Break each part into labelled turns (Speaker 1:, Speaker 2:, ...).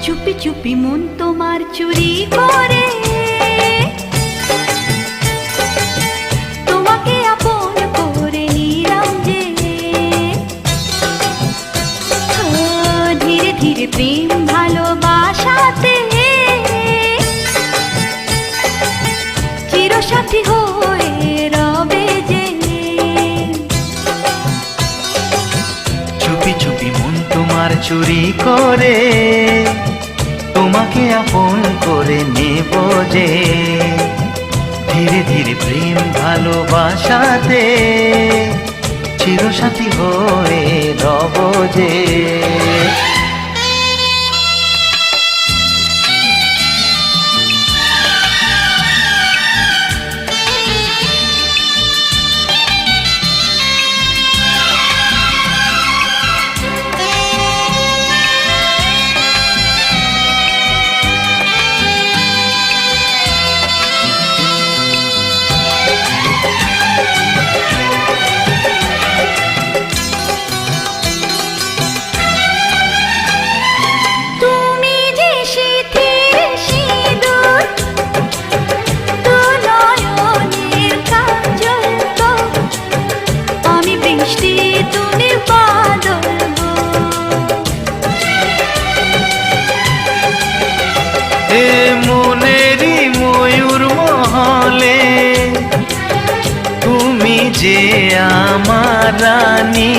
Speaker 1: চুপি চুপি মন তোমার চুরি করে তোমাকে আপন করে নিলাম যে। ধীরে ধীরে প্রেম ভালোবাসাতে চিরসাথী হয়ে রবে যে।
Speaker 2: চুপি চুপি মন তোমার চুরি করে তোমাকে আপন করে নেব যে। ধীরে ধীরে প্রেম ভালোবাসাতে চিরসাথী হয়ে রব যে। মনেরই ময়ূর মহলে তুমি যে আমার রানী,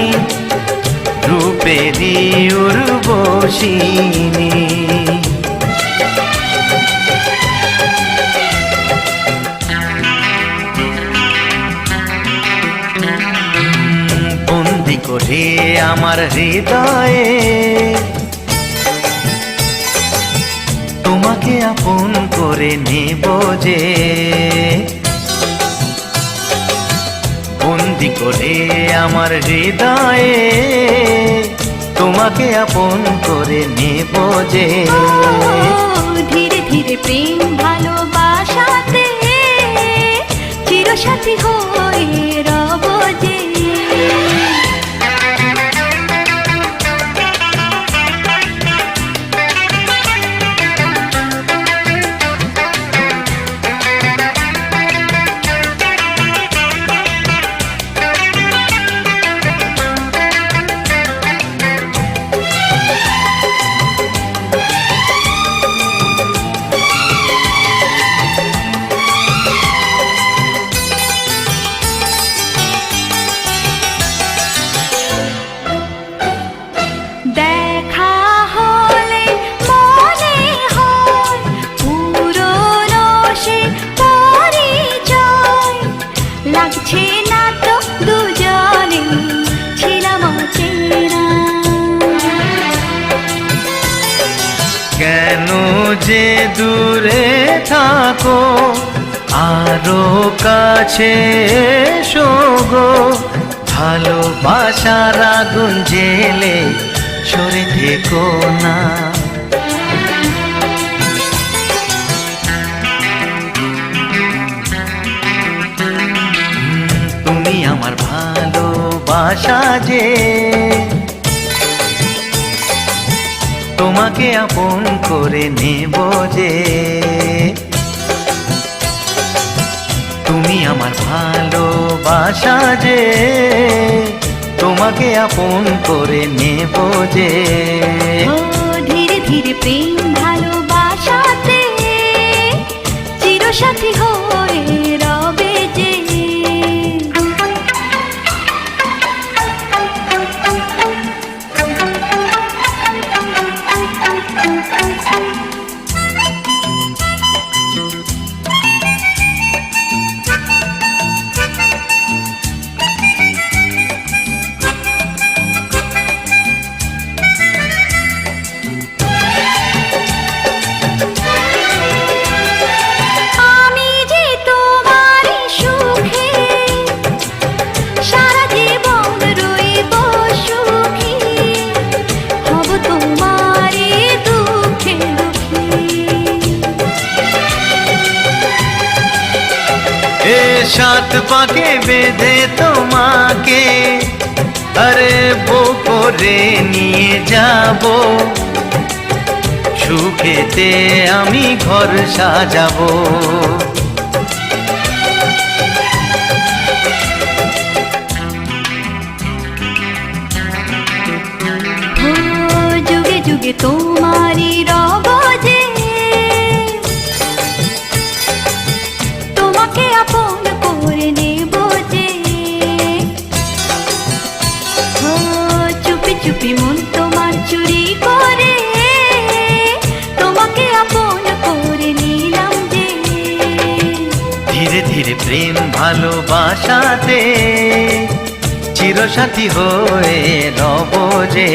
Speaker 2: রূপেরই উর্বশিনী। বন্দি করে আমার হৃদয়ে তোমাকে আপন করে নেব যে। বন্দি করে আমার হৃদয়ে তোমাকে আপন করে নেব যে।
Speaker 1: ধীরে ধীরে প্রেম ভালোবাসাতে চিরসাথী হয়ে রব যে।
Speaker 2: কেন যে দূরে থাকো আরো কাছে এসো গো। ভালোবাসার আগুন জেলে সরে থেকো না। তুমি আমার ভালোবাসা যে, তোমাকে আপন করে নেব যে। তুমি আমার ভালোবাসা যে, তোমাকে আপন করে নেব যে।
Speaker 1: ধীরে ধীরে প্রেম ভালোবাসাতে চিরসাথী হয়ে রবে যে।
Speaker 2: সাত পাকে বেঁধে তোমাকে আরে বো করে নিয়ে যাব। সুখেতে আমি ঘর সাজাবো।
Speaker 1: যুগে যুগে তোমারই রব যে, তোমাকে আপন করে নেব যে। চুপি চুপি মন তোমার চুরি করে, তোমাকে আপন করে নিলাম যে।
Speaker 2: ধীরে ধীরে প্রেম ভালোবাসাতে চিরসাথী হয়ে রব যে।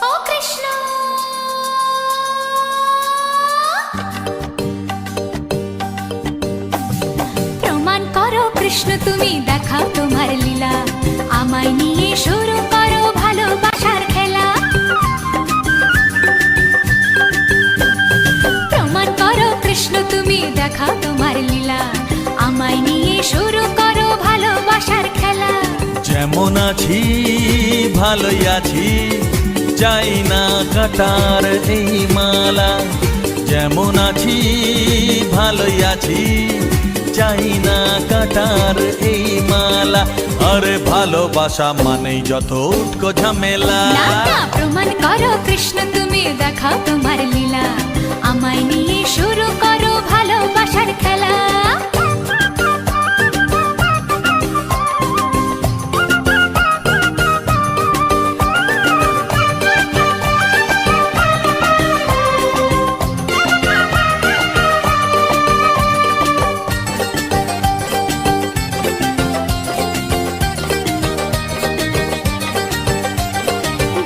Speaker 1: ও কৃষ্ণ, প্রমাণ করো কৃষ্ণ তুমি, দেখাও তোমার লীলা, আমায় নিয়ে শুরু করো ভালোবাসার খেলা। প্রমাণ করো কৃষ্ণ তুমি, দেখাও তোমার লীলা, আমায় নিয়ে শুরু করো ভালোবাসার খেলা।
Speaker 3: যেমন আছি ভালোই আছি, চাই না কাটার এই মালা। যেমন আছি ভালোই আছি, চাই না কাটার এই মালা। আরে ভালোবাসা মানেই যত উটকো ঝামেলা।
Speaker 1: না না, প্রমাণ করো কৃষ্ণ তুমি, দেখাও তোমার লীলা, আমায় নিয়ে শুরু করো ভালোবাসার খেলা।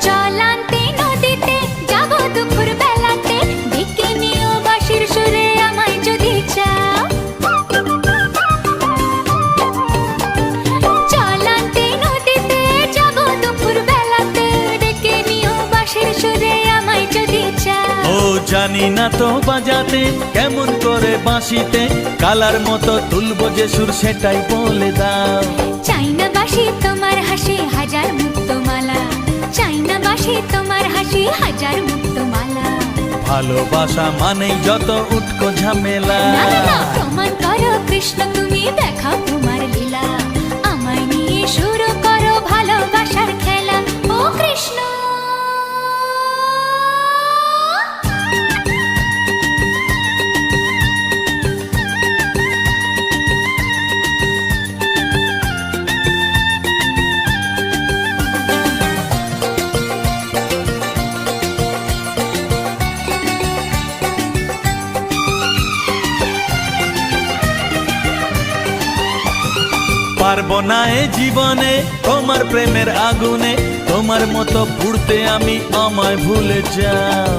Speaker 1: জল আনতে নদীতে যাব দুপুর বেলাতে, ডেকে নিও বাঁশির সুরে আমায় যদি চাও। জল আনতে নদীতে যাব দুপুর বেলাতে, ডেকে নিও বাঁশির সুরে আমায় যদি চাও।
Speaker 3: ও জানি না তো বাজাতে, কেমন করে বাঁশিতে কালার মতো তুলবো যে সুর, সেটাই বলে দাও।
Speaker 1: চাই না বাঁশি তোমার হাসি হাজার মুক্তমালা, চাই না বাঁশি তোমার হাসি হাজার মুক্তমালা।
Speaker 3: ভালোবাসা মানেই যত উটকো ঝামেলা।
Speaker 1: না না না, প্রমাণ করো কৃষ্ণ তুমি, দেখাও তোমার লীলা, আমায় নিয়ে শুরু করো ভালোবাসার খেলা। ও কৃষ্ণ,
Speaker 3: পারবো না এ জীবনে তোমার প্রেমের আগুনে, তোমার মতো পুড়তে আমি, আমায় ভুলে যাও।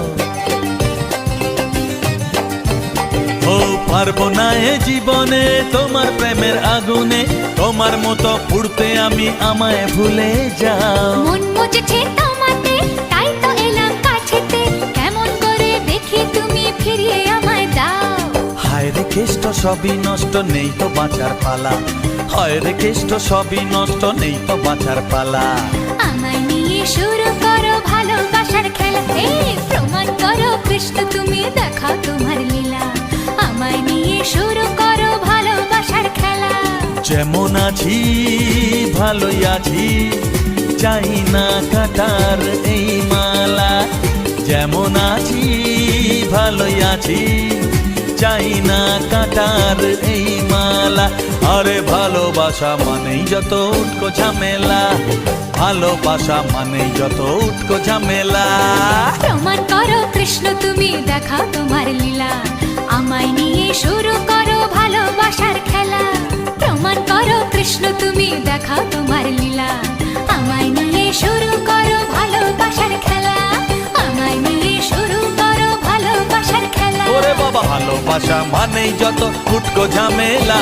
Speaker 3: ও পারবো না এ জীবনে তোমার প্রেমের আগুনে, তোমার মতো পুড়তে আমি, আমায় ভুলে যাও।
Speaker 1: মন মুজেছে তোমাতে, তাই তো এলাম কাছেতে, কেমন করে দেখি তুমি ফিরিয়ে আমায় দাও।
Speaker 3: হায় রে কেষ্ট সবই নষ্ট, নেই তো বাঁচার পালা। হায় রে কেষ্ট সবই নষ্ট, নেই তো বাঁচার পালা।
Speaker 1: আমায় নিয়ে শুরু করো ভালোবাসার খেলা। প্রমাণ করো কৃষ্ণ তুমি, দেখাও তোমার লীলা, আমায় নিয়ে শুরু করো ভালোবাসার খেলা।
Speaker 3: যেমন আছি ভালোই আছি, চাই না কাটার এই মালা। যেমন আছি ভালোই আছি, চাই না কাটার এই মালা। আরে ভালোবাসা মানেই যত উটকো ঝামেলা, ভালোবাসা মানেই যত উটকো ঝামেলা।
Speaker 1: প্রমাণ করো কৃষ্ণ তুমি, দেখাও তোমার লীলা, আমায় নিয়ে শুরু করো ভালোবাসার খেলা। প্রমাণ করো কৃষ্ণ তুমি, দেখাও তোমার লীলা, আমায় নিয়ে শুরু করো ভালোবাসার খেলা। আমায় নিয়ে
Speaker 3: ভালোবাসা মানেই যত ফুটকো ঝামেলা।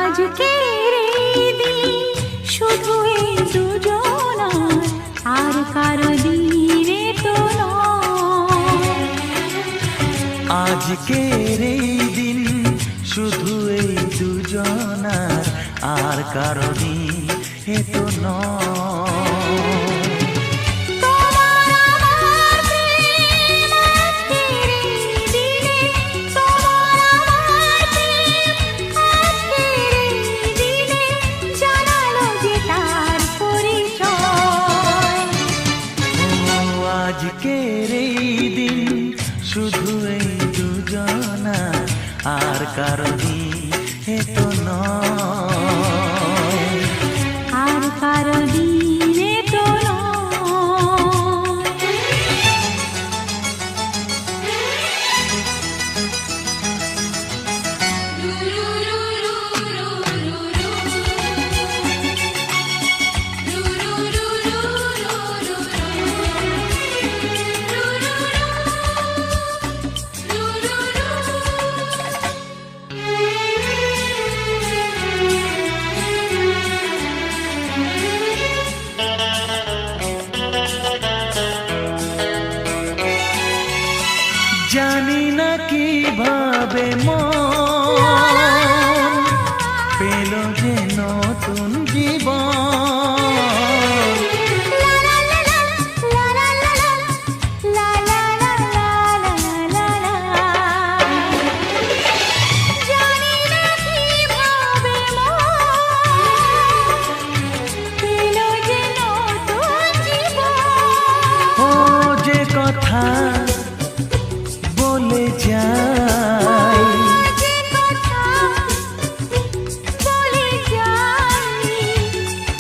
Speaker 1: আজকের এই দিন শুধু এই দুজনার, আর কারো দিনে তো নয়।
Speaker 2: আজকের এই দিন শুধু এই দুজনার, আর কারো দিন এ তো নয়।
Speaker 1: তোমার আমার প্রেম আজকের এই দিনে, তোমার আমার প্রেম আজকের এই দিনে জানালো যে তার পরিচয়।
Speaker 2: ও আজকের এই দিন শুধু এই দুজনার, আর কারো দিন এ তো নয়।
Speaker 1: আর কারো দিনে তো নয়।
Speaker 2: জানি না কিভাবে মন পেল যে নতুন জীবন।
Speaker 1: জানি না কিভাবে মন পেল যে নতুন জীবন।
Speaker 2: ও যে কথা বলে যায়,
Speaker 1: যে কথা বলে যাই,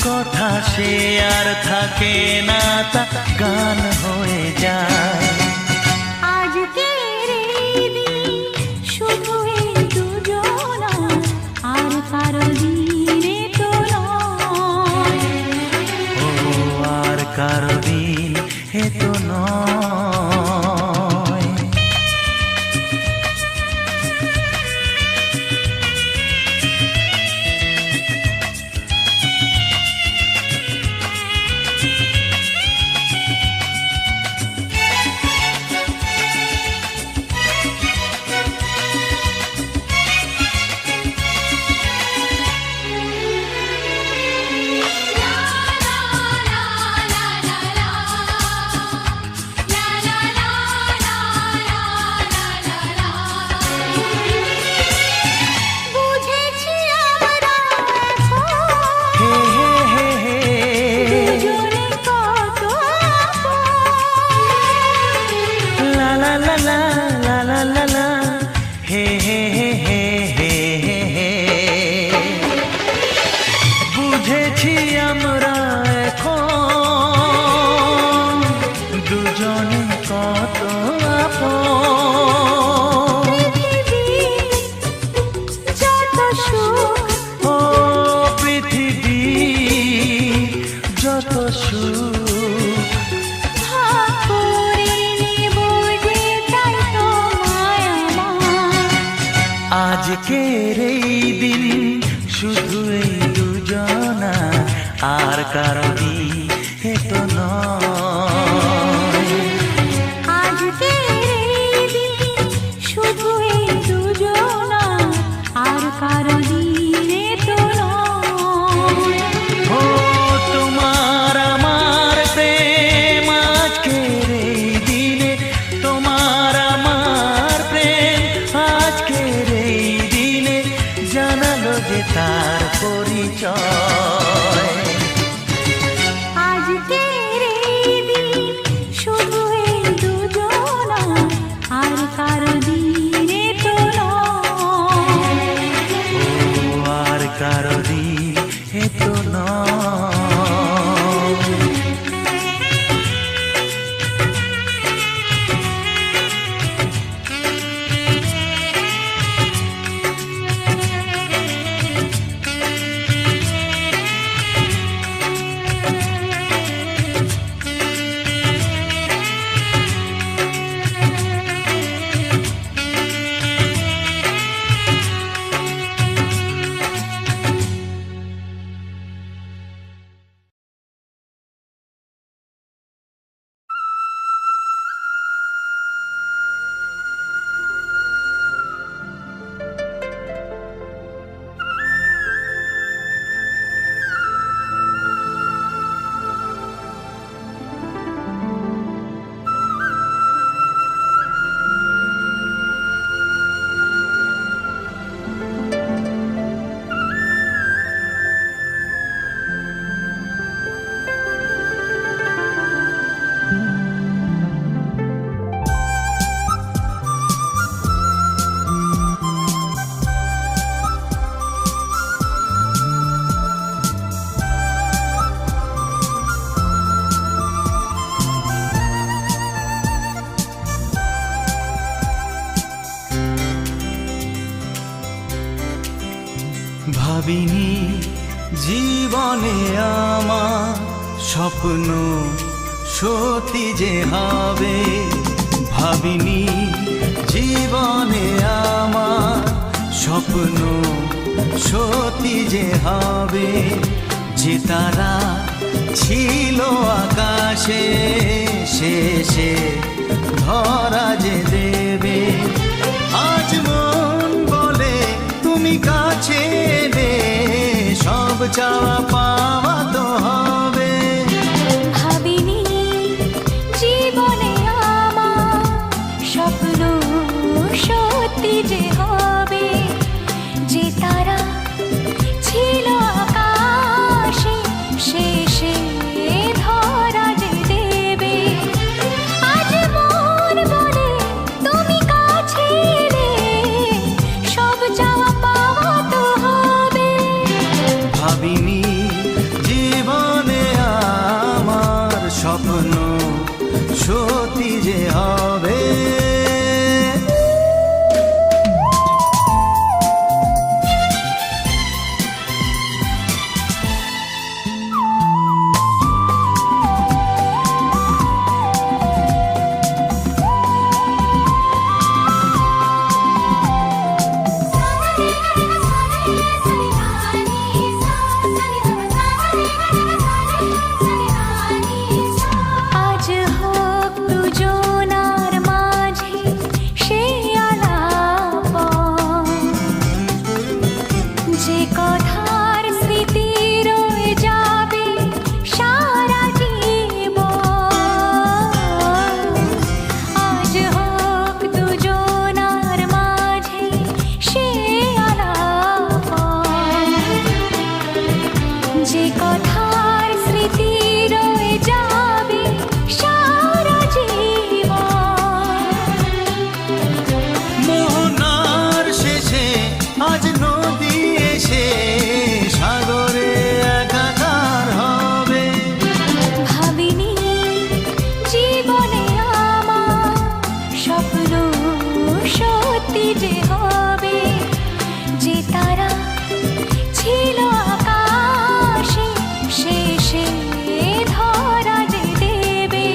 Speaker 2: কথা সে আর থাকে না, তা গান হয়ে যায়।
Speaker 1: আজকের এই দিন শুধু এই দুজনার, আর কারো দিনে তো নয়।
Speaker 2: ও আর কারো দিন এ তো নয়।
Speaker 1: বুঝেছি আমরা এখন
Speaker 2: হে হে হে হে,
Speaker 1: দুজনে কত আপন।
Speaker 2: লা লা লা লা লা লা লা লা, হে হে হে হে হে হে হে। বুঝেছি আমরা এখন দুজনে কত আপন।
Speaker 1: যত সুখ
Speaker 2: ও পৃথিবী যত সুখ,
Speaker 1: ভাগ করে নেব যে তাই তো মায়া।
Speaker 2: আজকের এই দিন শুধু এই দুজনা, আর কারো দিন এ তো নয়।
Speaker 1: আজকের এই দিন শুধু এই দুজনার, আর কারো দিনে তো নয়।
Speaker 2: ও তোমার আমার প্রেম আজকের এই দিনে, তোমার আমার প্রেম আজকের এই দিনে জানালো যে তার পরিচয়।
Speaker 1: আজকের এই
Speaker 2: ভাবিনি জীবনে আমার স্বপ্ন সত্যি যে হবে, ভাবিনি জীবনে আমার স্বপ্ন সত্যি যে হবে, যে তারা ছিল আকাশে শেষে ধরা যে দেবে। আজ মন বলে তুমি কাছে এলে সব চাওয়া পাওয়া তো হবে।
Speaker 1: ভাবিনি জীবনে আমার স্বপ্ন সত্যি যে হবে, যে তারা ছিল আকাশে শেষে ধরা যে দেবে। আজ মন বলে তুমি কাছে এলে সব চাওয়া পাওয়া তো হবে।
Speaker 2: ভাবিনি জীবনে আমার স্বপ্ন সত্যি যে হবে।
Speaker 1: আজ হোক দুজনার মাঝে সেই আলাপন, যে কথার স্মৃতি রয়ে যাবে সারা জীবন। আজ হোক দুজনার মাঝে সেই আলাপন, যে কথার স্মৃতি রয়ে যাবে সারা জীবন।
Speaker 2: মোহনার শেষে আজ নদী এসে সাগরে একাকার হবে।
Speaker 1: ভাবিনি জীবনে আমার স্বপ্ন সত্যি যে হবে, যে তারা ছিল আকাশে শেষে ধরা যে দেবে।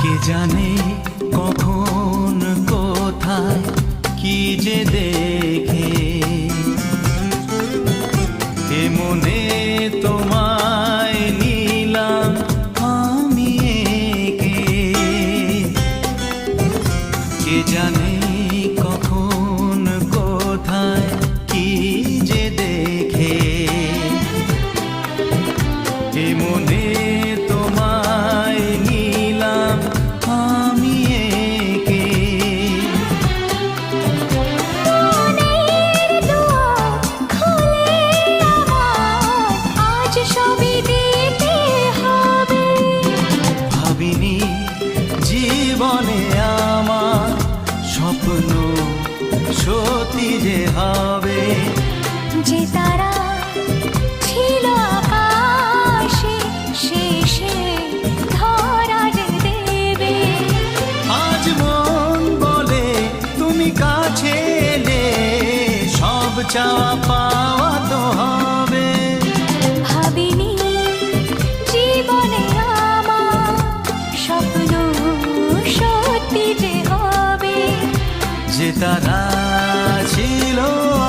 Speaker 2: কে জানে কখন কোথায় কি যে দেখে, এ মনে তোমায় নিলাম আমি একে। কে জানে কখন কোথায় কি যে দেখে, এ মনে তোমায় নিলাম আমি একে।
Speaker 1: মনের দুয়ার খুলে আমার আজ সবই দিতে হবে।
Speaker 2: ভাবিনি জীবনে আমার স্বপ্ন সত্যি যে হবে,
Speaker 1: যে তারা ছিল আকাশে শেষে ধরা যে দেবে।
Speaker 2: আজ মন বলে তুমি কাছে এলে সব চাওয়া পাওয়া তো হবে।
Speaker 1: ভাবিনি জীবনে আমার স্বপ্ন সত্যি যে হবে,
Speaker 2: যে তারা ছিল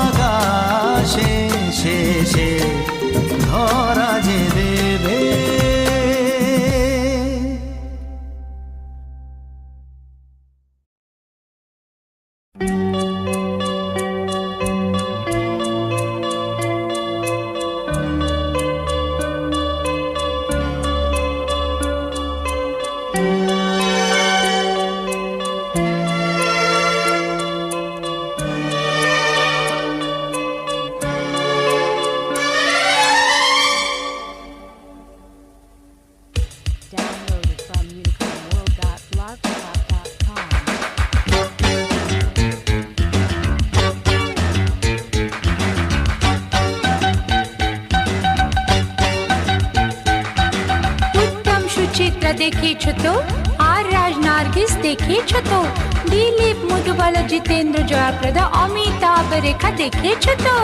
Speaker 2: আকাশে শেষে ধরা যে দেবে।
Speaker 1: দেখেছো তো? আর রাজ নার্গিস দেখেছো তো? দিলীপ, মধুবালা, জিতেন্দ্র, জয়াপ্রদা, অমিতাভ, রেখা দেখেছো তো?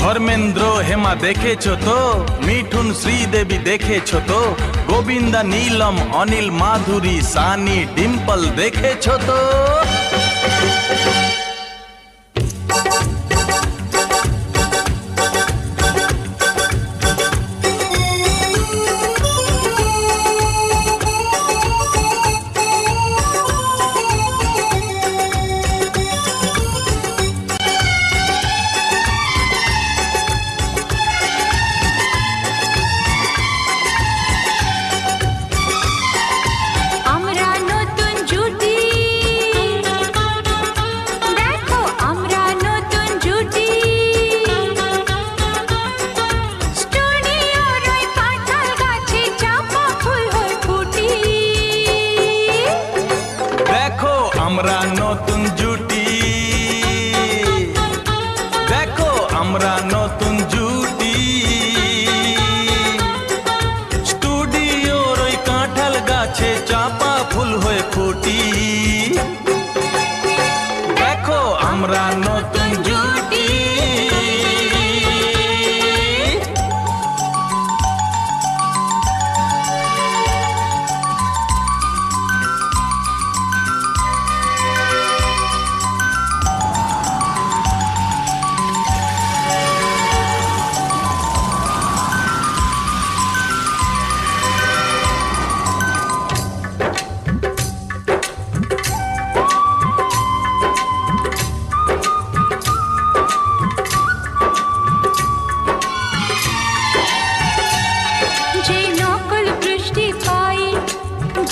Speaker 3: ধর্মেন্দ্র, হেমা দেখেছো তো? মিঠুন, শ্রীদেবী দেখেছো তো? গোবিন্দা, নীলম, অনিল, মাধুরী, সানি, ডিম্পল দেখেছো তো?
Speaker 1: আমরা নতুন জুটি, দেখো আমরা নতুন জুটি, স্টুডিওর ওই কাঁঠাল গাছে চাপা ফুল হয়ে ফুটি।
Speaker 3: দেখো আমরা নতুন জুটি, দেখো আমরা নতুন জুটি, স্টুডিওর ওই কাঁঠাল গাছে চাপা ফুল হয়ে ফুটি। দেখো আমরা নতুন জুটি।
Speaker 1: যে নকল বৃষ্টি পাই,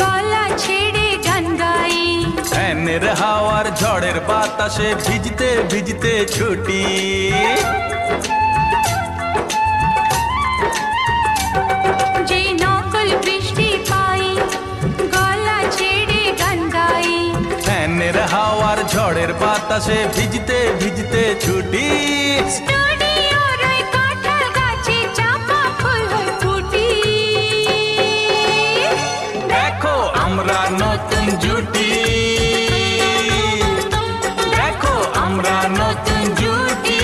Speaker 1: গলা ছেড়ে গান গাই,
Speaker 3: ফ্যানের হাওয়ার ঝড়ের বাতাসে ভিজতে ভিজতে ছুটি।
Speaker 1: যে নকল বৃষ্টি পাই, গলা ছেড়ে গান গাই,
Speaker 3: ফ্যানের হাওয়ার ঝড়ের বাতাসে ভিজতে ভিজতে ছুটি।
Speaker 1: স্টুডিওর ওই কাঁঠাল গাছে চাপা ফুল হয়ে ফুটি।
Speaker 3: দেখো আমরা নতুন জুটি, দেখো আমরা নতুন জুটি।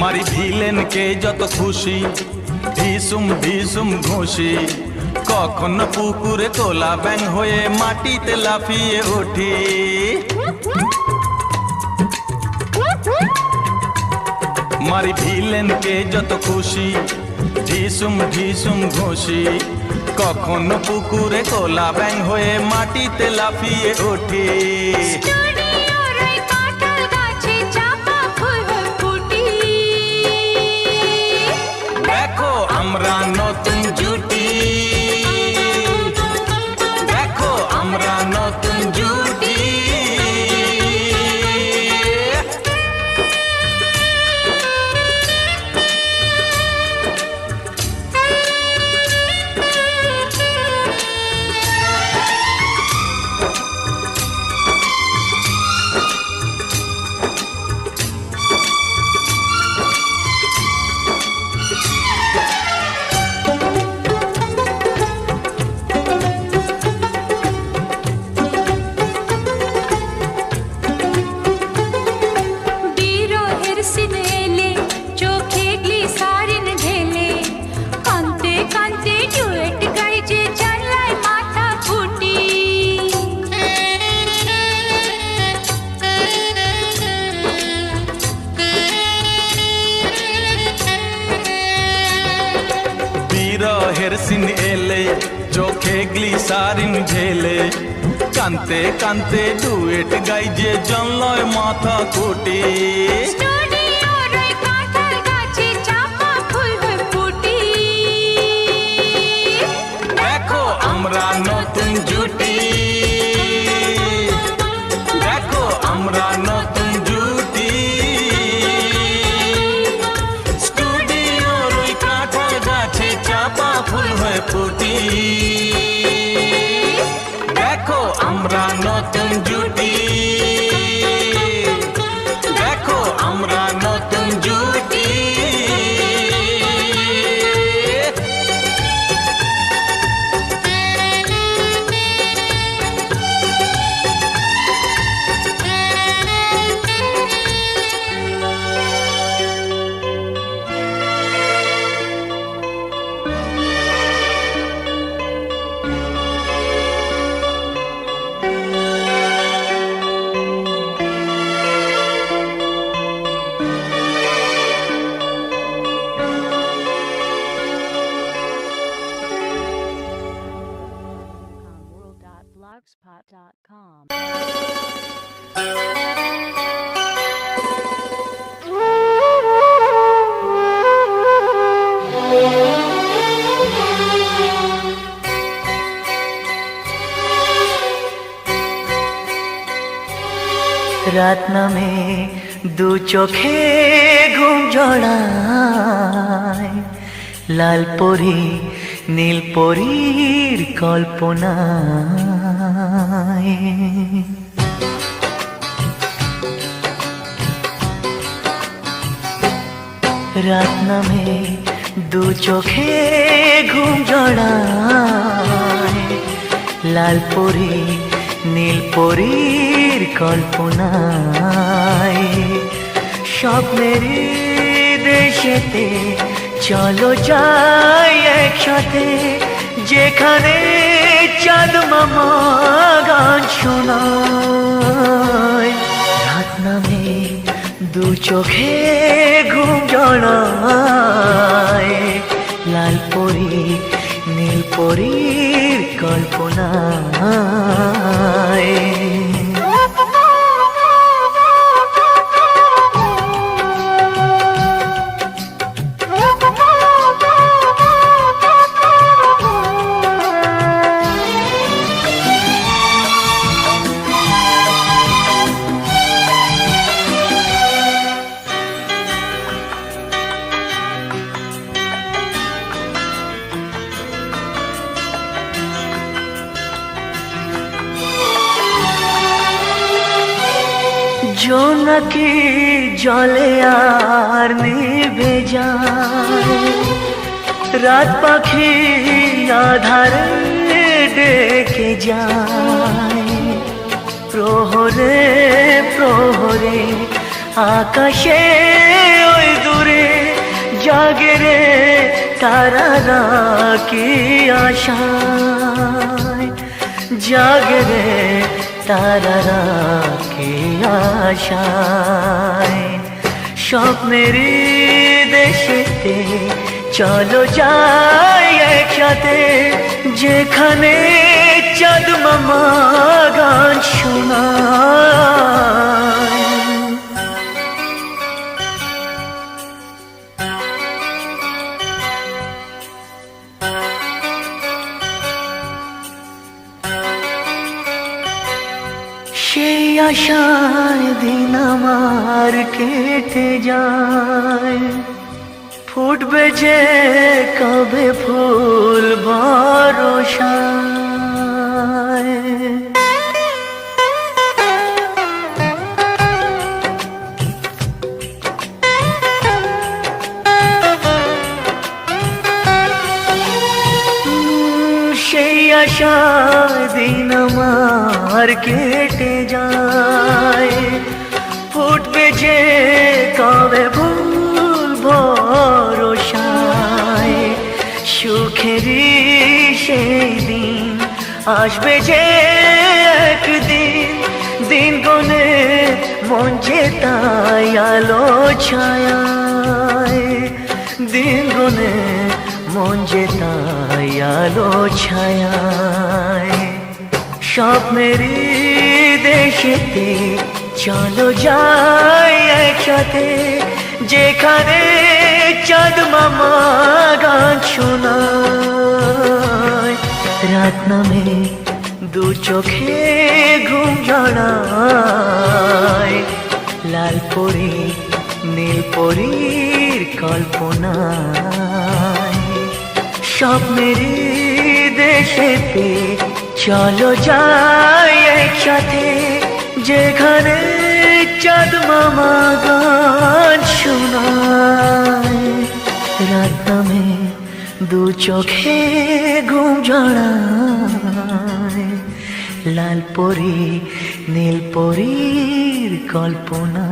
Speaker 3: মারি ভিলেনকে যত খুশি, ঢিসুম ঢিসুম ঘুষি, কখন পুকুরে তোলা ব্যাং হয়ে মাটিতে লাফিয়ে উঠি। মারি ভিলেনকে যত খুশি, ঢিসুম ঢিসুম ঘুষি, কখন পুকুরে তোলা ব্যাং হয়ে মাটিতে লাফিয়ে উঠি।
Speaker 1: স্টুডিওর ওই কাঁঠাল গাছে চাপা ফুল হয়ে ফুটি।
Speaker 3: দেখো আমরা নতুন জুটি, দেখো আমরা নতুন জুটি।
Speaker 1: বিরহের সিনেলে চোখে গ্লিসারিন ঢেলে, কাঁদতে কাঁদতে ডুয়েট গাই যে জানলায় মাথা ফুটি।
Speaker 3: বিরহের সিন এলে চোখে গ্লিসারিন ঢেলে, কানতে কানতে ডুয়েট গাই যে জানলায় মাথা কুটি।
Speaker 1: স্টুডিওর ওই কাঁঠাল গাছে চাপা ফুল হয়ে ফুটি।
Speaker 2: দেখো আমরা নতুন জুটি, দেখো আমরা নতুন জুটি।
Speaker 4: world.blogspot.com.
Speaker 5: রাত নামে দু চোখে ঘুম জড়ায়, লাল পরি নীল পরীর কল্পনায়। রাত নামে দু চোখে ঘুম জড়ায়, লাল পরি নীল পরীর কল্পনায়। স্বপ্নেরই দেশেতে চলো যাই একসাথে, যেখানে চাঁদ মামা গান শোনায়। রাত নামে দু চোখে ঘুম জড়ায়, লাল পরি নীল পরীর কল্পনায়। জোনাকি জলে আর নিভে যায়, রাত পাখি আধারে ডেকে যায়। প্রহরে প্রহরে আকাশে ওই দূরে জাগে রে তারারা কি আশায়, জাগে রে তারারা কি আশায়। স্বপ্নেরই দেশেতে চলো যাই একসাথে, যেখানে চাঁদ মামা গান শোনায়। সেই আশায় দিন আমার কেটে যায়, ফুটবে যে কবে ফুল ভরসায়। সেই আশায় দিন আমার কেটে যায়, ফুটবে যে কবে ফুল ভরসায়। সুখেরই সেই দিন আসবে যে একদিন, দিন গনে মন যে তাই আলো ছায়ায়। দিন গনে মন যে তাই আলো ছায়ায়। স্বপ্নেরই দেশেতে চলো যাই একসাথে, যেখানে চাঁদ মামা গান শোনায়। রাত নামে দু চোখে ঘুম জড়ায়, লাল পরি নীল পরীর কল্পনায়। স্বপ্নেরই দেশেতে চলো যাই একসাথে, যেখানে চাঁদ মামা গান শোনায়, রাত নামে দু চোখে ঘুম জড়ায়, লাল পরি নীল পরীর কল্পনা।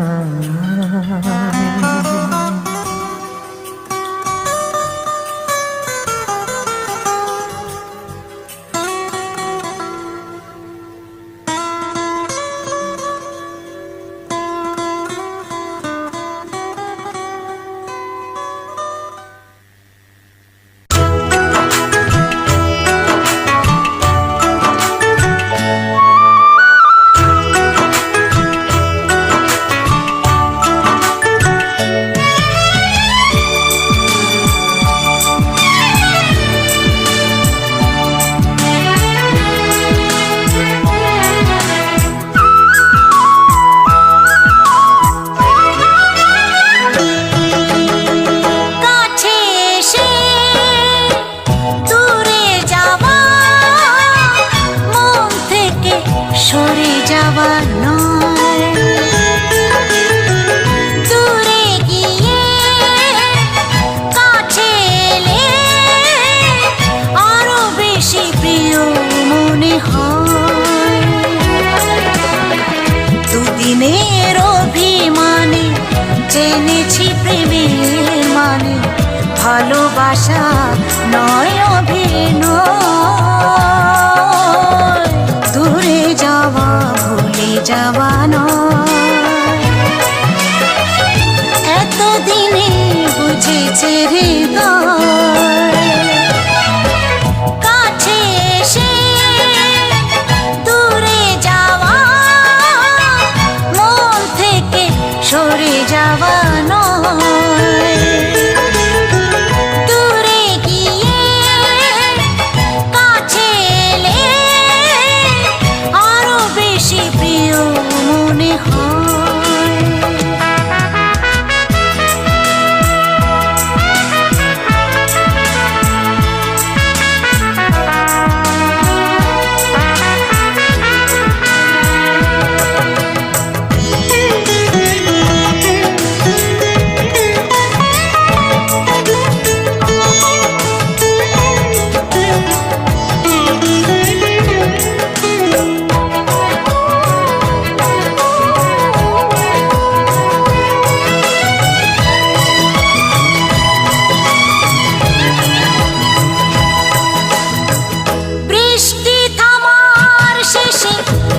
Speaker 4: দুদিনের অভিমানে জেনেছি প্রেমের মানে, ভালোবাসা নয় অভিনয়, দূরে যাওয়া ভুলে যাওয়া নয়, এতদিনে বুঝেছে হৃদয়, কাছে এসে দূরে যাওয়া, মন থেকে সরে যাওয়া নয়, দূরে গিয়ে কাছে এলে আরো বেশি প্রিয় মনে হয়। বৃষ্টি থামার শেষে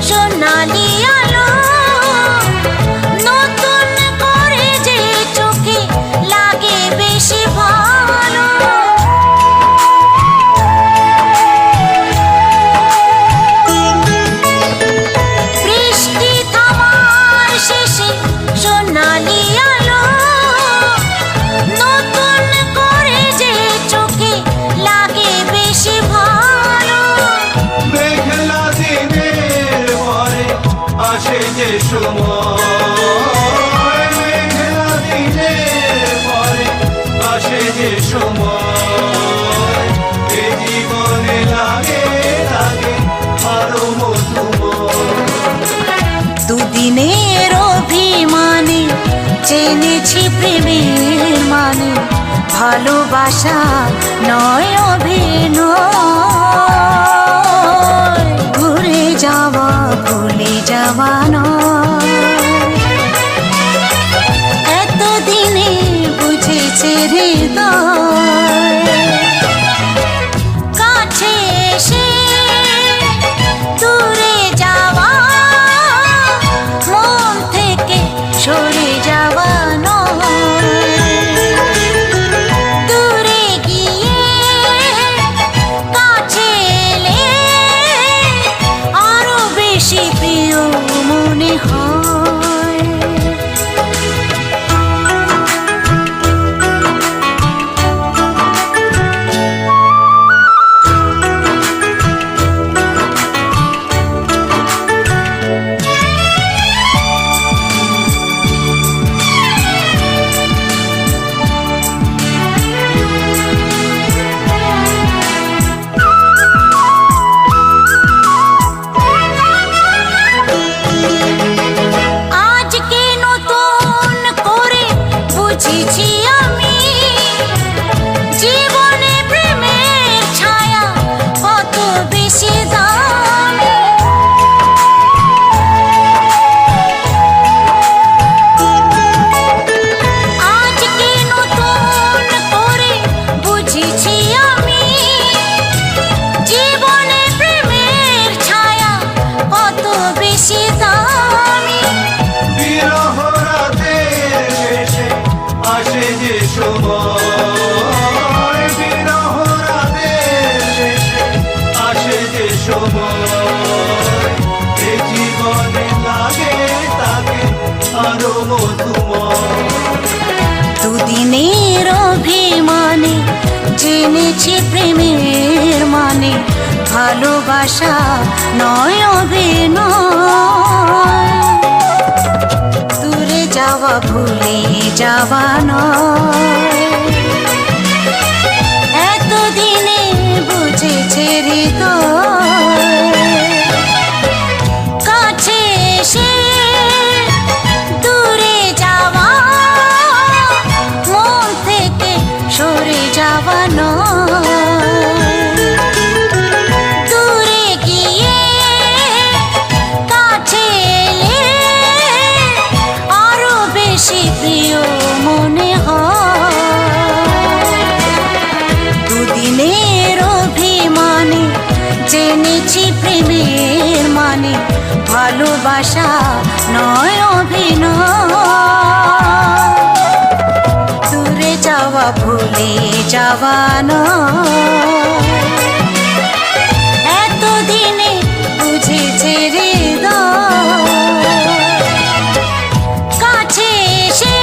Speaker 4: সোনালি আলো, নতুন করে যে চোখে লাগে বেশি ভালো, বৃষ্টি থামার শেষে সোনালি আলো, নতুন করে যে চোখে লাগে বেশি ভালো,
Speaker 6: মেঘলা দিনের পরে আসে যে সময়, মেঘলা দিনের পরে আসে যে সময়, এ জীবনে লাগে লাগে আরো মধুময়।
Speaker 4: দুদিনের অভিমানে জেনেছি প্রেমের মানে, ভালোবাসা নয় অভিনয়, ঘুরে যাওয়া ভুলে যাওয়া নয়, এতদিনে বুঝেছে হৃদয়, কাছে এসে দূরে যাওয়া, মন থেকে সরে যাওয়া নয়, দূরে গিয়ে কাছে এলে আরো বেশি প্রিয় মনে আমি জীবনে প্রেমের ছায়া কত বেশি দামি। আজকে নতুন করে বুঝেছি আমি জীবনে প্রেমের ছায়া কত বেশি দামি।
Speaker 6: বিরহ রাতের শেষে আসে যে সময়, বিরহ রাতের শেষে আসে যে সময়, এ জীবনে লাগে তাকে আরো মধুময়।
Speaker 4: দুদিনের অভিমানে জেনেছি প্রেমের মানে, ভালোবাসা নয় অভিনয়। দূরে যাওয়া ভুলে যাওয়া নয়, এতদিনে বুঝেছে হৃদয়। কাছে এসে দূরে যাওয়া, মন থেকে সরে যাওয়া নয়। দূরে গিয়ে কাছে এলে আরো বেশি প্রিয় মনে হয়। দুদিনের অভিমানে জেনেছি প্রেমের মানে, ভালোবাসা নয় অভিনয়। দূরে যাওয়া ভুলে যাওয়া নয়, এতদিনে বুঝেছে হৃদয়। কাছে এসে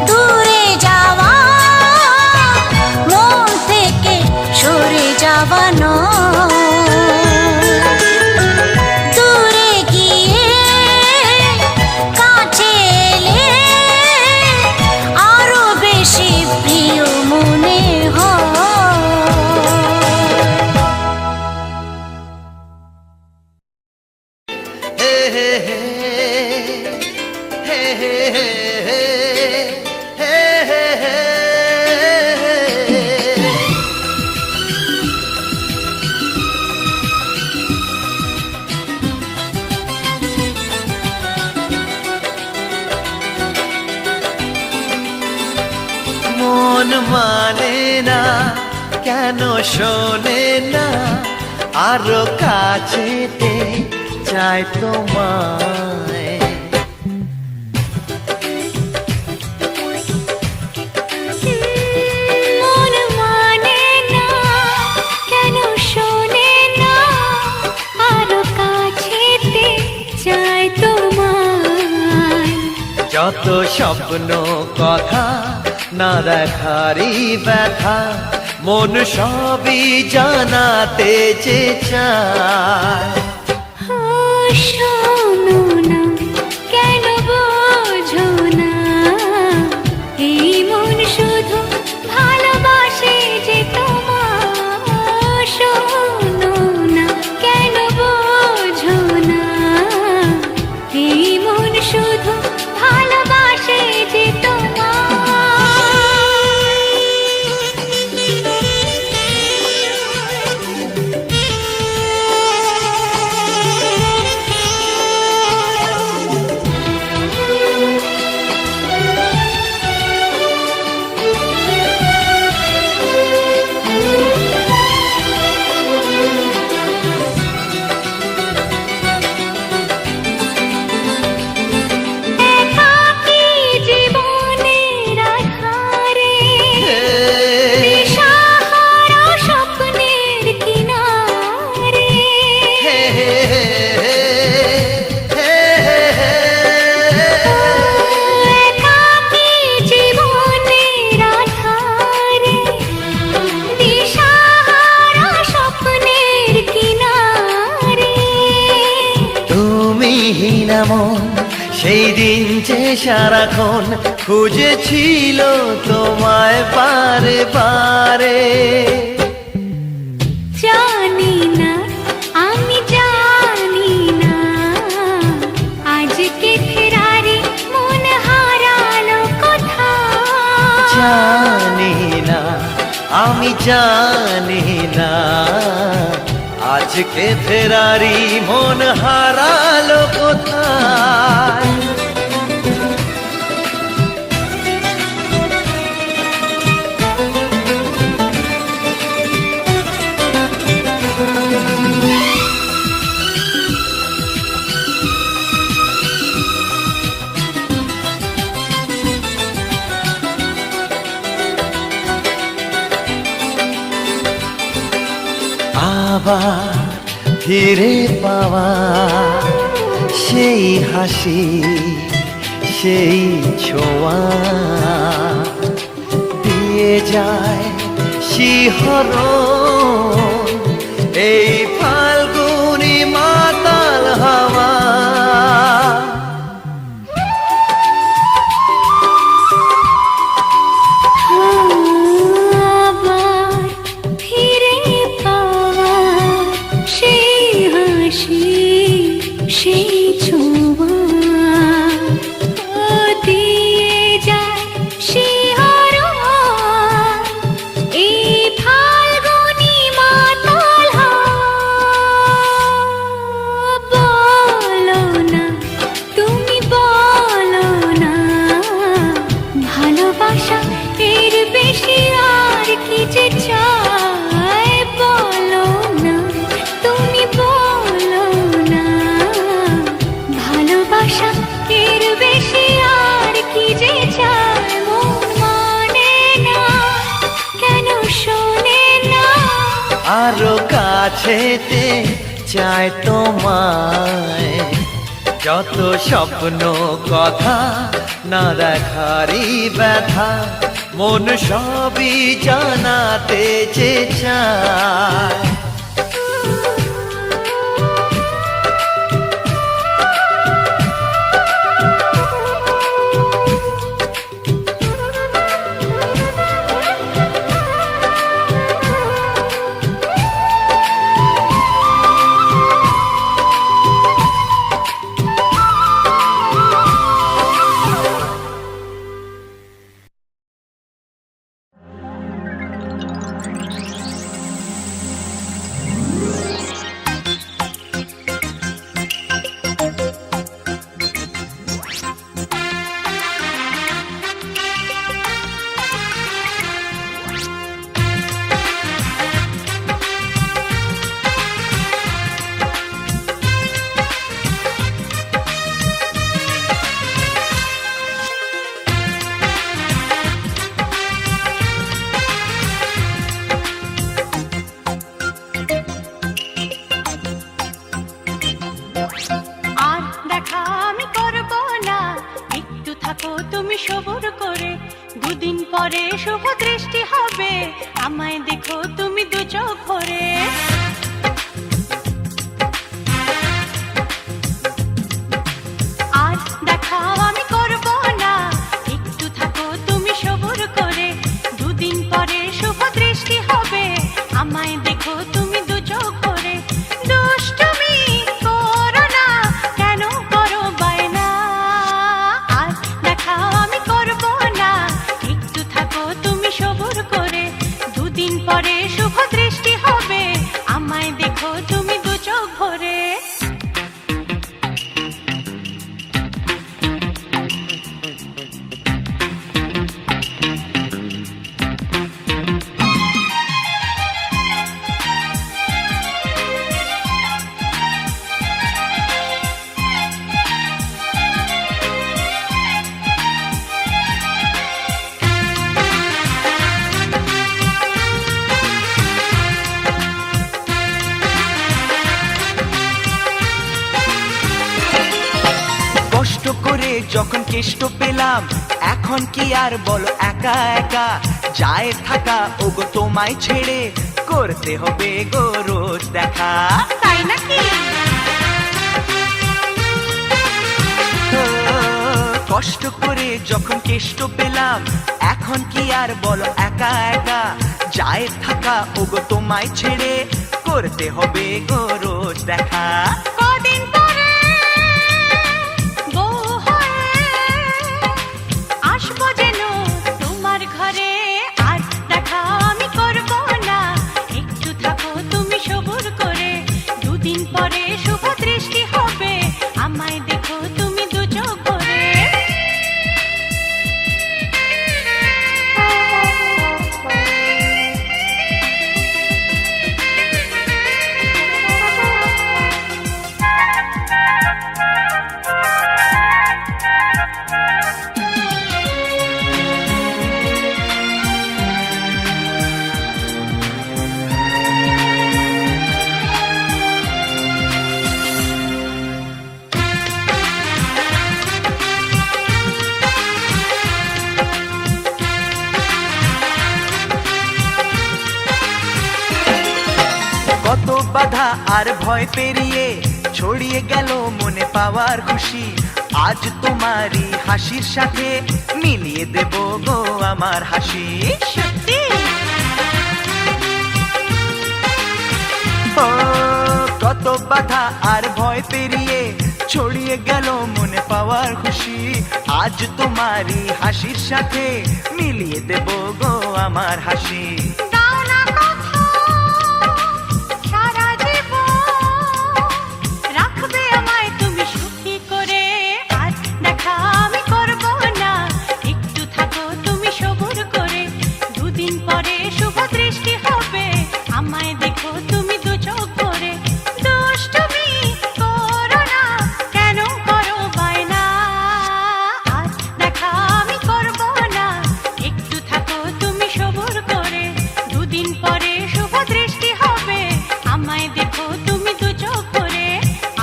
Speaker 4: দূরে যাওয়া, মন থেকে সরে যাওয়া নয়। দূরে গিয়ে কাছে এলে আরো বেশি প্রিয় মনে হয়।
Speaker 2: হে হে হে হে হে হে হে হে হে। মন মানে না কেন শোনে না, আরো কাছেতে চাই তোমায়।
Speaker 1: মন মানে না কেন শোনে না, আরো কাছেতে চাই তোমায়।
Speaker 2: যত স্বপ্ন কথা না দেখারই ব্যথা, মন সবই জানাতে যে চায়।
Speaker 1: শোনো না কেন বোঝো না, এই মন শুধু ভালোবাসে যে তোমার। শোনো না কেন বোঝো না, এই মন শুধু ভালোবাসে যে তোমার।
Speaker 2: মন সেই দিন যে সারাক্ষণ খুঁজেছিল তোমায় বারে বারে।
Speaker 1: জানি না আমি জানি না আজকে ফেরারি মন হারালো কোথায়।
Speaker 5: আমি জানি না আজকে ফেরারি মন হারালো কোথায়। আবার ফিরে পাওয়া সেই হাসি সেই ছোঁয়া দিয়ে যায় শিহরণ এই ফাল্গুনি মাতাল হাওয়া।
Speaker 1: আবার ফিরে পাওয়া সেই হাসি সেই ছোঁয়া দিয়ে যায় শিহরণ এই ফাল্গুনি মাতাল হাওয়া। বলো না তুমি বলো না ভালোবাসা এর বেশি আর কি যে চাই। বলো না তুমি বলো না ভালোবাসা এর বেশি আর কি যে চাই। মন মানে না কেন শোনে না
Speaker 5: আরো কাছেতে চায় তোমায়, যত স্বপ্ন কথা না দেখারই ব্যথা মন সবই জানাতে যে চায়।
Speaker 1: আর দেখা আমি করব না, একটু থাকো তুমি সবুর করে। দুদিন পরে শুভ দৃষ্টি হবে, আমায় দেখো তুমি দু চোখ ভরে। আর দেখা আমি করব না, একটু থাকো তুমি সবুর করে। দুদিন পরে শুভ দৃষ্টি হবে, আমায় দেখো তুমি দু চোখ ভরে। দুষ্টুমি করো না, কেন করো বায়না? আর দেখা আমি করব না, একটু থাকো তুমি সবুর করে। দুদিন পরে শুভ দৃষ্টি হবে, আমায় দেখো তুমি দু চোখ ভরে।
Speaker 5: কষ্ট করে যখন কেষ্ট পেলাম, এখন কি আর বলো একা একা যায় থাকা। ওগো তোমায় ছেড়ে করতে হবে গো রোজ দেখা।
Speaker 1: তাই নাকি?
Speaker 5: কষ্ট করে যখন কেষ্ট পেলাম, এখন কি আর বলো একা একা যায় থাকা। ওগো তোমায় ছেড়ে করতে হবে গো রোজ দেখা।
Speaker 1: কদিন পরে বউ হয়ে আসবো যেন তোমার ঘরে। আর দেখা আমি করব
Speaker 5: বাধা আর ভয় পেরিয়ে ছড়িয়ে গেল মনে পাওয়ার খুশি। আজ তোমারই হাসির সাথে মিলিয়ে দেব গো আমার হাসি।
Speaker 4: সত্যি
Speaker 5: ও কত বাধা আর ভয় পেরিয়ে ছড়িয়ে গেল মনে পাওয়ার খুশি। আজ তোমারই হাসির সাথে মিলিয়ে দেব গো আমার হাসি।
Speaker 1: দাও না কথা সারা জীবন, রাখবে আমায় তুমি সুখী করে। আজ দেখা আমি করব না, একটু থাকো তুমি সবুর করে। দুদিন পরে শুভ দৃষ্টি হবে, আমায় দেখো তুমি দু চোখ ভরে। দুষ্টুমি করো না, কেন করো বায়না? আজ দেখা আমি করব না, একটু থাকো তুমি সবুর করে। দুদিন পরে শুভ দৃষ্টি হবে, আমায় দেখো তুমি দু চোখ ভরে।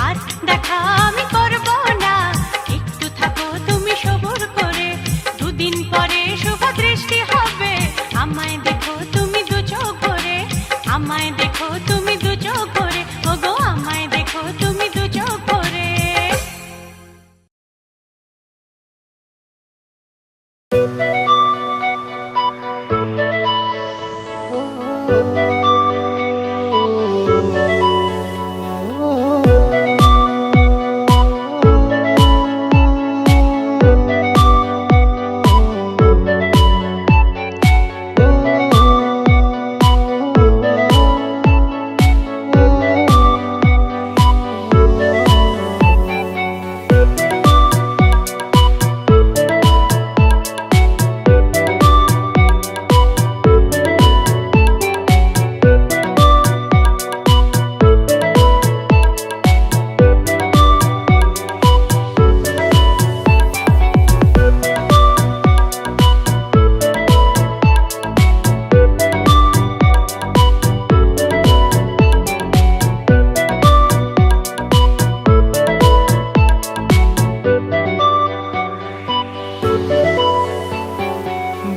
Speaker 1: আজ দেখা আমি করব না, একটু থাকো তুমি সবুর করে। দুদিন পরে শুভ দৃষ্টি হবে, আমায় দেখো তুমি দু চোখ ভরে। আমায় দেখো তুমি দু চোখ ভরে, ওগো আমায় দেখো তুমি দু চোখ ভরে।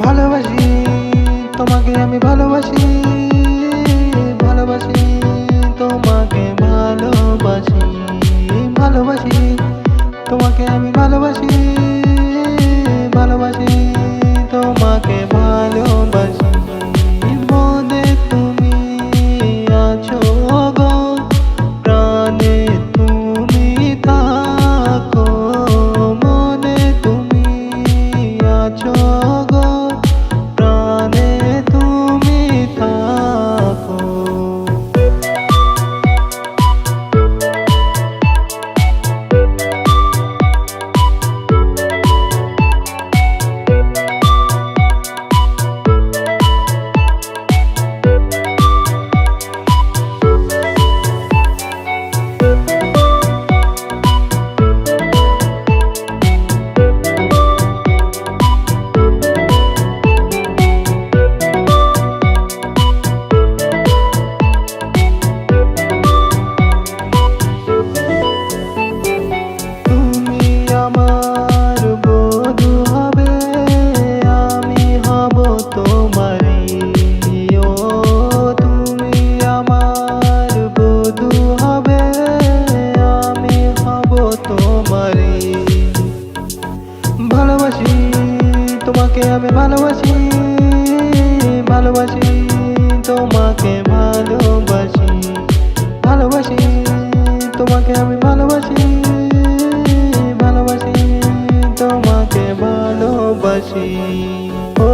Speaker 2: ভালোবাসি তোমাকে আমি ভালোবাসি, ভালোবাসি তোমাকে ভালোবাসি, ভালোবাসি তোমাকে আমি ভালোবাসি, ভালোবাসি তোমাকে ভালোবাসি। মনে তুমি আছো গো, প্রাণে তুমি থাকো। মনে তুমি আছো গো, প্রাণে তুমি থাকো। তুমি আমার বধূ হবে, আমি হব তোমারই। ও তুমি আমার বধূ হবে, আমি হব তোমারই। ভালোবাসি তোমাকে আমি ভালোবাসি, ভালোবাসি তোমাকে ভালোবাসি, ভালোবাসি তোমাকে আমি ভালোবাসি, ভালোবাসি তোমাকে ভালোবাসি। ও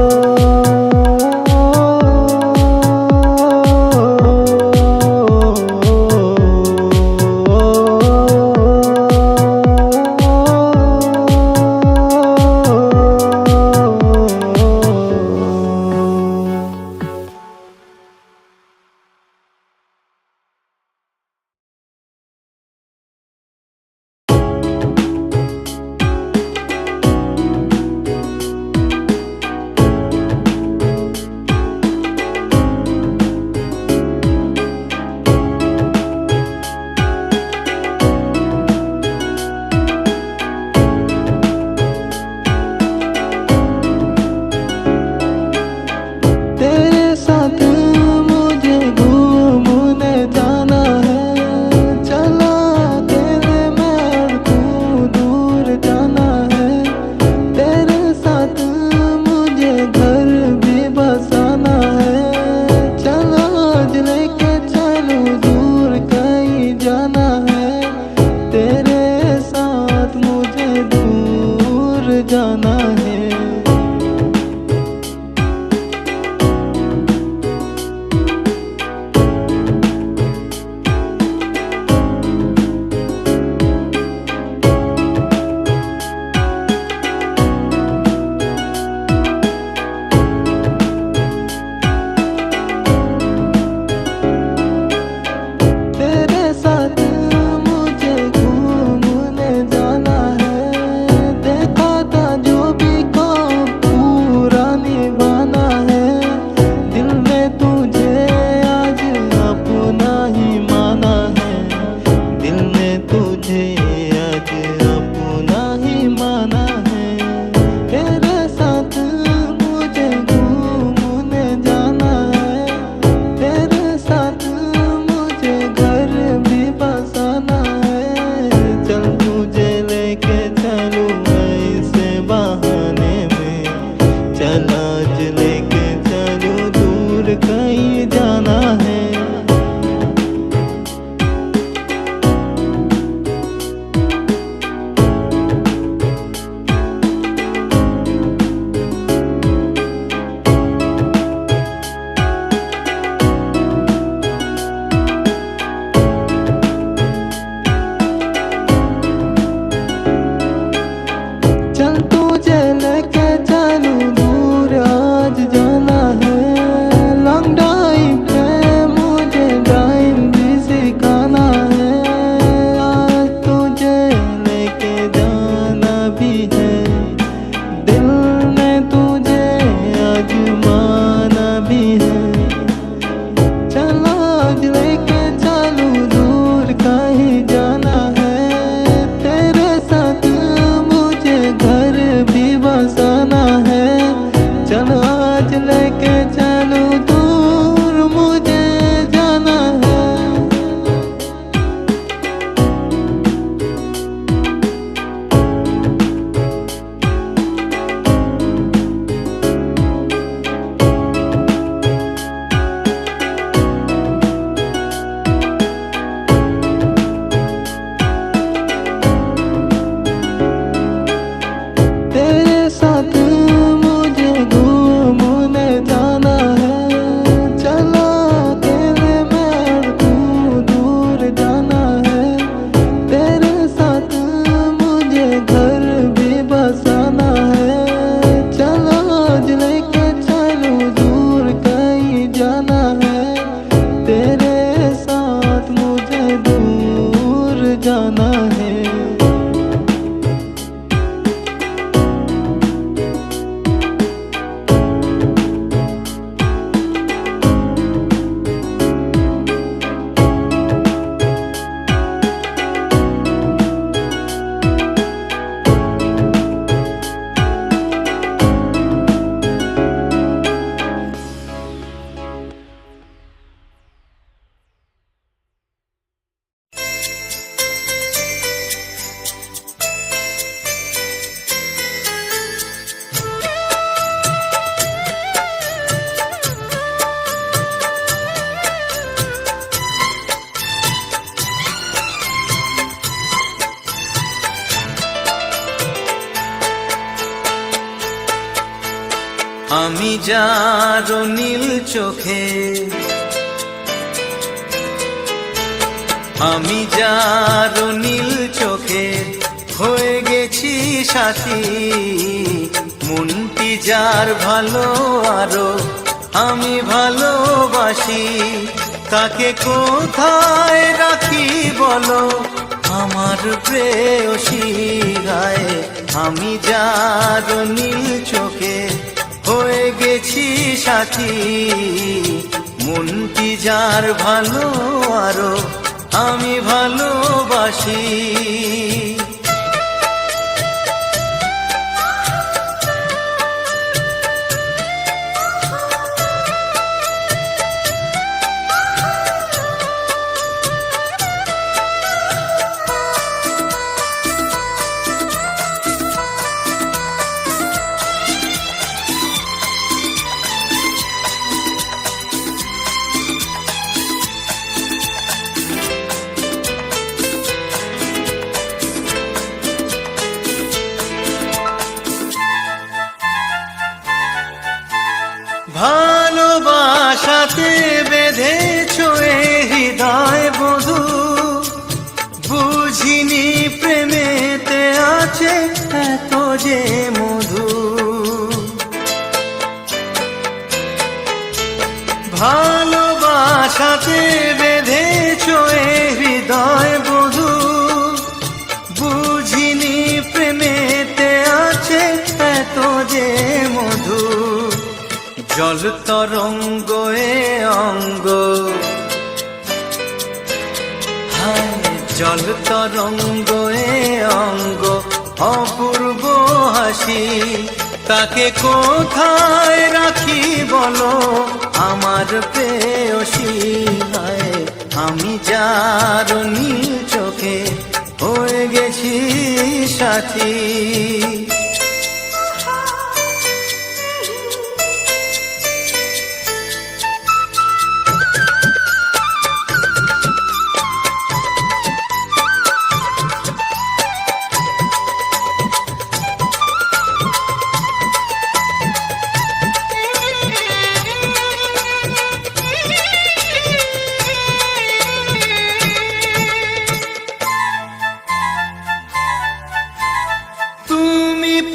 Speaker 2: আমি যার নীল চোখে, আমি যার নীল চোখে হয়ে গেছি সাথী, মনটি যার ভালো আরো আমি ভালোবাসি, তাকে কোথায় রাখি বলো আমার প্রেয়সী গায়ে। আমি যার নীল চোখে হয়ে গেছি সাথী, মনটি যার ভালো আরো আমি ভালোবাসি। ভালোবাসাতে বেঁধেছ এ হৃদয় বধু, বুঝিনি প্রেমেতে আছে এত যে মধু। ভালোবাসাতে বেঁধেছ এ হৃদয় বধু, বুঝিনি প্রেমেতে আছে এত যে মধু। জল তরঙ্গ এ অঙ্গ, হায় জল তরঙ্গ এ অঙ্গ অপূর্ব হাসি, তাকে কোথায় রাখি বলো আমার প্রেয়সী গায়ে। আমি যার নীল চোখে হয়ে গেছি সাথী।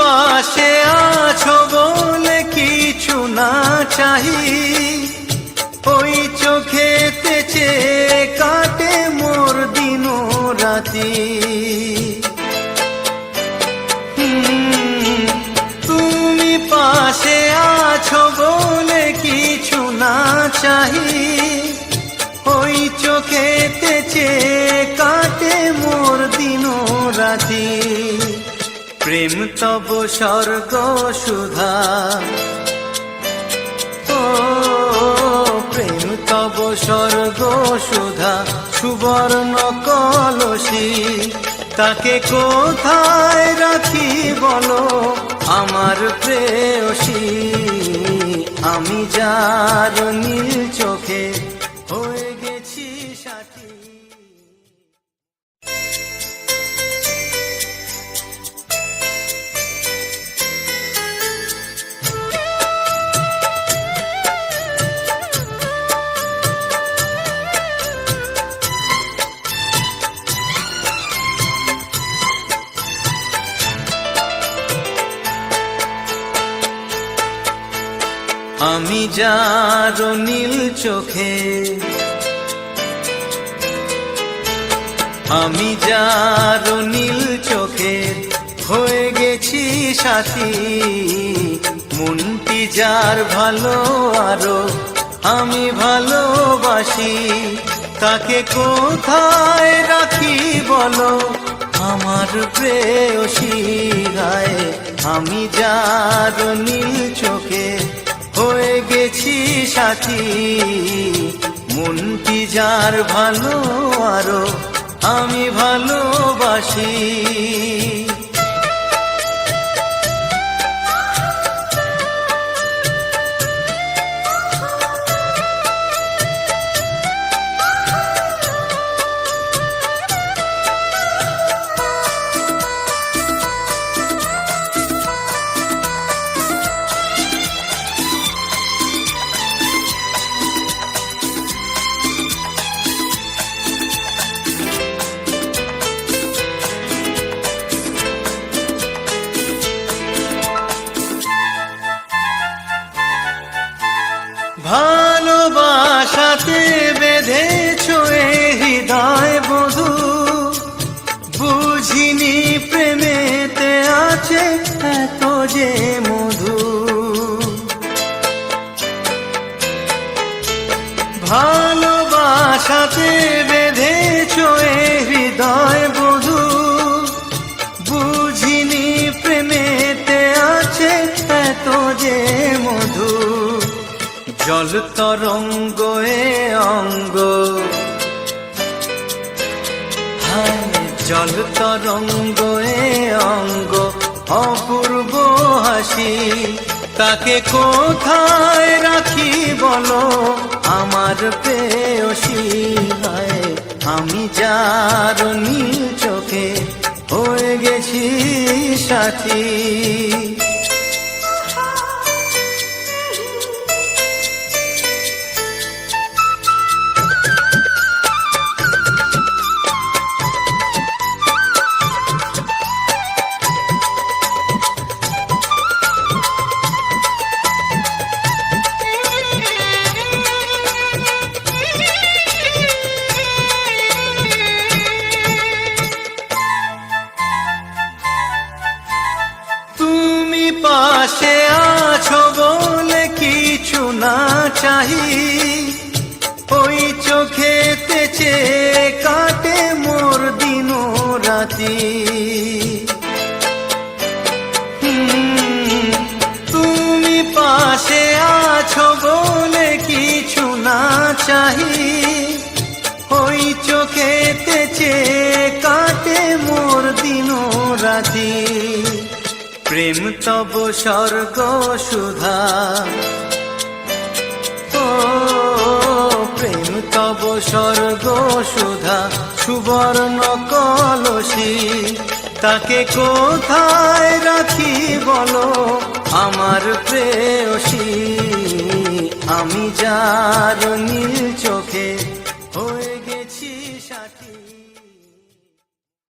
Speaker 2: পাশে আছো বলে কিছু না চাহি, ওই চোখেতে চেয়ে কাটে মোর দিন রাতি। তুমি পাশে আছো বলে কিছু না চাহি, ওই চোখেতে চেয়ে কাটে মোর দিন রাতি। প্রেম তব স্বর্গ সুধা, ও প্রেম তব স্বর্গ সুধা সুবর্ণ কলসী, তাকে কোথায় রাখি বলো আমার প্রেয়সী। আমি যার নীল চোখে হয়ে গেছি সাথী। আমি যার নীল চোখে, আমি যার নীল চোখে হয়ে গেছি সাথী, মনটি যার ভালো আরো আমি ভালোবাসি, তাকে কোথায় রাখি বলো আমার প্রেয়সী গায়ে। আমি যার নীল চোখে হয়ে গেছি সাথী, মনটি যার ভালো আরো আমি ভালোবাসি। ভালোবাসাতে বেঁধেছ এ হৃদয় বধু, বুঝিনি প্রেমেতে আছে এত যে মধু। ভালোবাসাতে বেঁধেছ এ হৃদয় বধু, বুঝিনি প্রেমেতে আছে এত যে মধু। জল তরঙ্গ এ অঙ্গ, হায় জল তরঙ্গ এ অঙ্গ, অপূর্ব হাসি তাকে কোথায় রাখি বলো আমার প্রেয়সী। হায় আমি যার নীল চোখে হয়ে গেছি সাথী। পাশে আছো বলে কিছু না চাহি, ওই চোখেতে চেয়ে কাটে মোর দিন রাতি। তুমি পাশে আছো বলে কিছু না চাহি, ওই চোখেতে চেয়ে কাটে মোর দিন রাতি। প্রেম তব স্বর্গ সুধা, ও প্রেম তব স্বর্গ সুধা, সুবর্ণ কলসী তাকে কোথায় রাখি বলো আমার প্রেয়সী। আমি যার নীল চোখে